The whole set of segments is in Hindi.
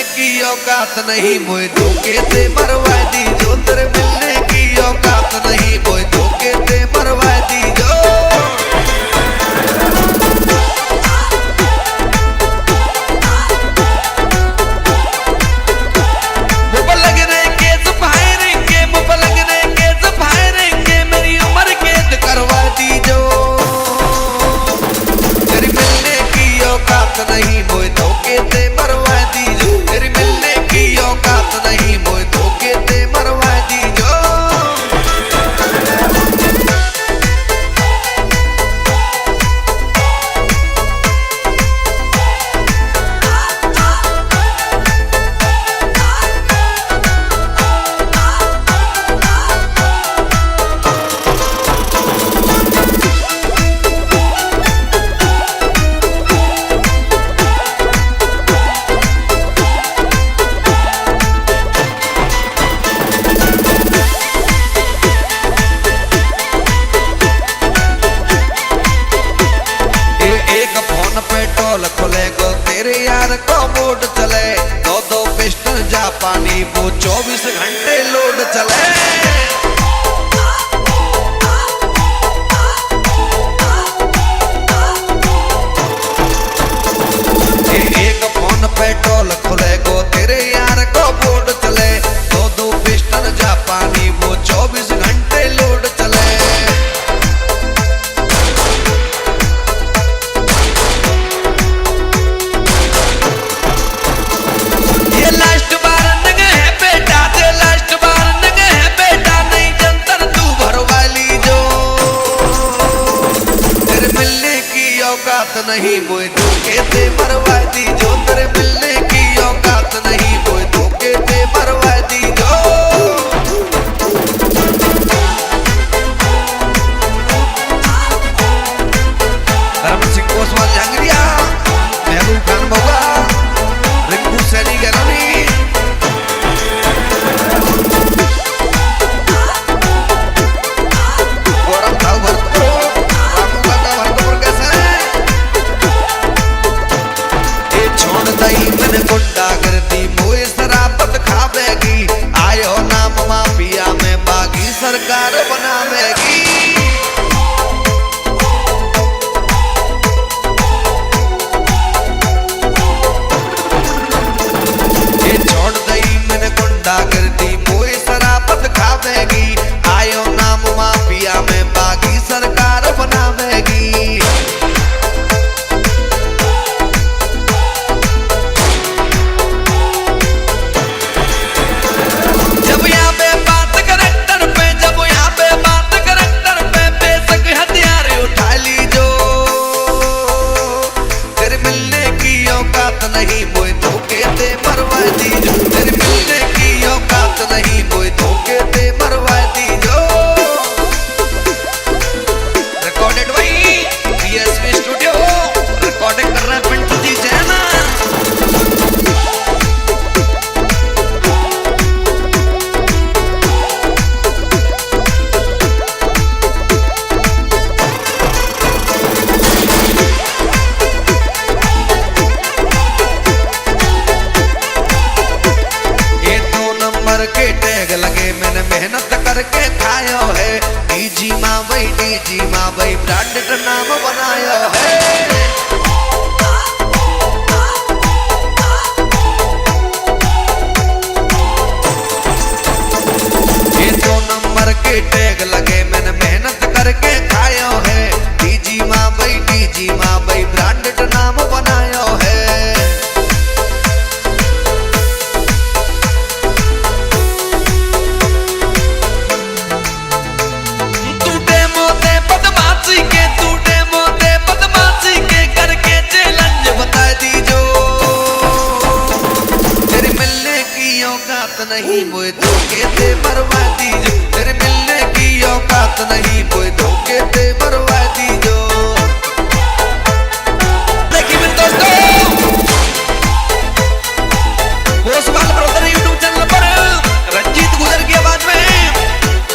की औकात नहीं मोए धोखे से मरवा दी जो, तेरे मिलने की औकात नहीं मोए धोखे से मरवा दी जो। नहीं मोए धोखे से मरवा दी जो, तेरी मिलने की औकात नहीं मोए धोखे से मरवा दी जो। खुलेगो तेरे यार को मूड चले, दो दो पिस्टल जापानी वो 24 घंटे लोड चले। एक फोन पेट्रोल खुलेगो तेरे यार को मूड चले, दो दो पिस्टल जापानी वो 24 घंटे लोड चले। नहीं मोए धोखे से मरवा दी जो, तेरे मिलने की औकात नहीं मोए धोखे से मरवा दी जो। धर्म सिंह कोसवाल झांगरिया, महबूब खान बउआ, रिंकू सैनी गैलरी, गौरव भाव भरतपुर, रामू काका भरतपुर कैसे छोड़ दई मैंने गुंडा कर दी मोए शराबत खावेगी, आयो नाम माफिया में बागी सरकार बनावेगी। ये छोड़ दई मैंने गुंडा कर दी मोए शराबत खावेगी, आयो नाम माफिया में बागी सरकार बनावेगी। नहीं मोए धोखे से मरवा दी जो, तेरे मिलने की औकात नहीं मोए धोखे से मरवा दी जो। रिकॉर्डेड भाई बीएसवी स्टूडियो, रिकॉर्डिंग कर रहे हैं पिंटू जी जैना। के टैग लगे मैंने मेहनत करके खायो है, डीजी माँ भाई ब्रांडेड नाम बनाया है। ये 2 नंबर के टैग लगे मैंने मेहनत करके खायो है, डीजी माँ भाई ब्रांडेड नाम बनाया है। नहीं मोए धोखे से मरवा दी जो, तेरे मिलने की औकात नहीं मोए धोखे से मरवा दी जो। देखिए मेरे दोस्तों, कोसवाल ब्रदर यूट्यूब चैनल पर रंजीत गुजर की आवाज में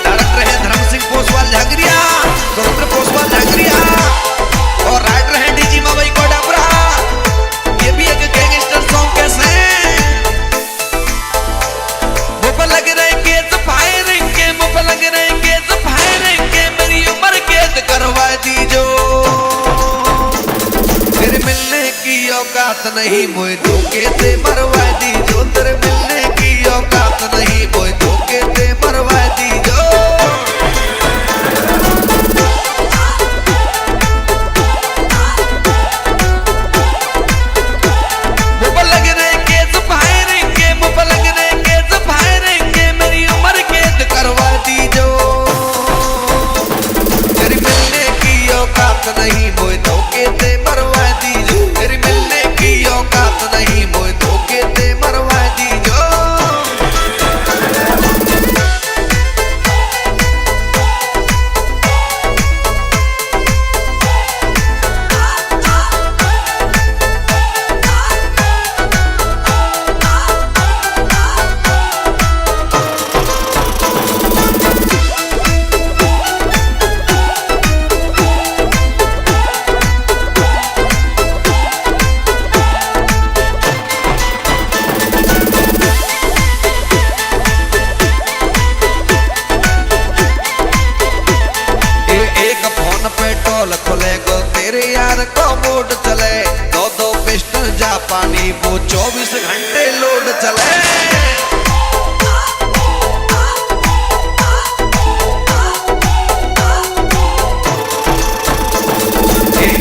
डायरेक्टर है धर्म सिंह कोसवाल झांगरिया, सुरेंद्र कोसवाल झांगरिया, और राइटर है डीजी माँ भाई कोडापुरा। ये भी एक गैंगस्टर सॉन्ग कैसे नहीं मोए धोखे से मरवा दी जो, तेरे मिलने की औकात नहीं मोए धोखे से मरवा दी जो। मुझ लग रहे केस फायरेंगे, मुझ लग रहे केस फायरेंगे, मेरी उम्र कैद करवा दी जो, तेरी मिलने की औकात नहीं मोए धोखे से मरवा दी जो, तेरी मिलने की औकात नहीं मोए धोखे से मरवा दी जो। खुलेगो तेरे यार को बोर्ड चले, दो पिस्टल जापानी वो 24 घंटे लोड चले।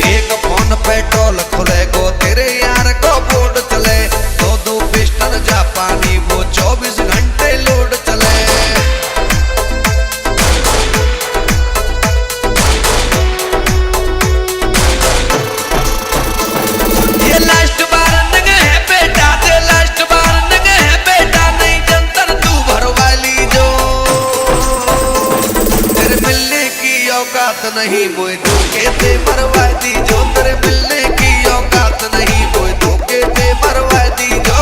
एक फोन पेट्रोल खुलेगो तेरे यार को बोर्ड चले, दो पिस्टल जापानी वो 24 घंटे लोड चले। नहीं मोए धोखे से मरवा दी जो, तेरे मिलने की औकात नहीं मोए धोखे से मरवा दी जो।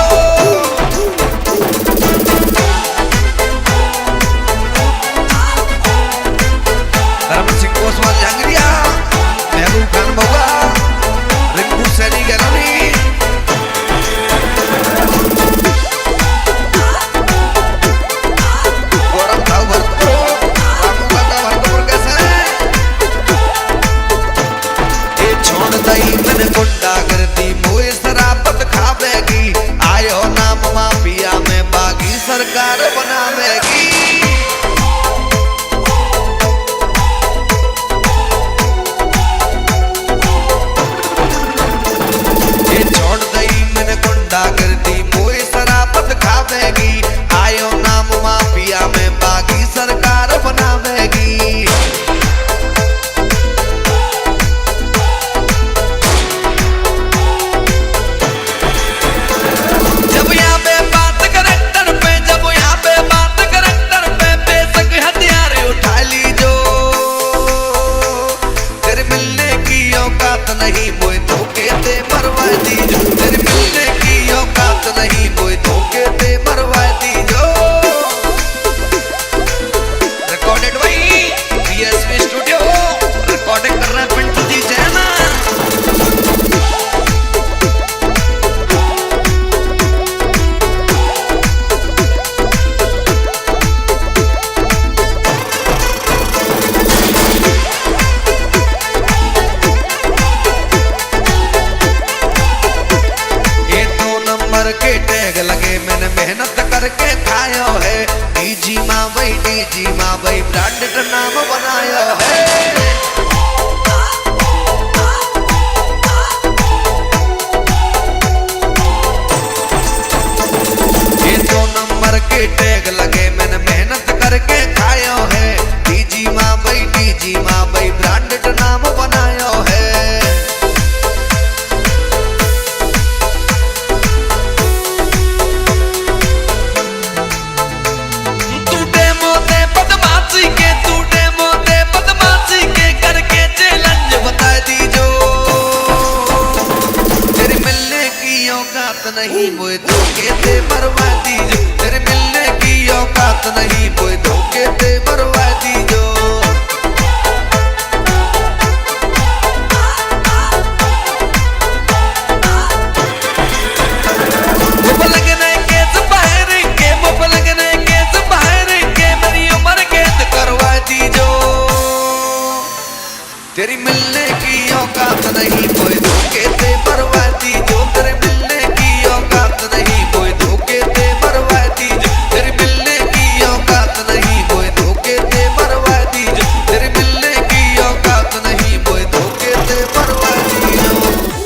धर्म सिंह पोसवाल झांगरिया, महबूब खान बउआ, रिंकू सैनी गैलरी, गौरव भाव भरतपुर, रामू काका भरतपुर कैसे छोड़ दई मैंने गुंडागर्दी मोए शराबत खावेगी, आयो नाम माफिया में बागी सरकार बनावेगी। ये छोड़ दई मैंने गुंडागर्दी मोए शराबत खावेगी, आयो नाम माफिया में बागी सरकार बनावेगी। नहीं मोए धोखे से मरवा दी जो, तेरे मिलने की औकात नहीं मोए धोखे से मरवा दी जो। रिकॉर्डेड भाई DSP स्टूडियो, रिकॉर्डिंग कर रहे हैं पिंटू जी जैना। के टैग लगे मैंने मेहनत करके खायो है, डीजी माँ भाई ब्रांडेड नाम बनायो है। ये 2 नंबर के टैग लगे मैंने मेहनत करके खायो है, डीजी माँ भाई ब्रांडेड नाम बनायो है। नहीं मोए धोखे से मरवा दी जो, तेरे मिलने की औकात नहीं मोए धोखे से मरवा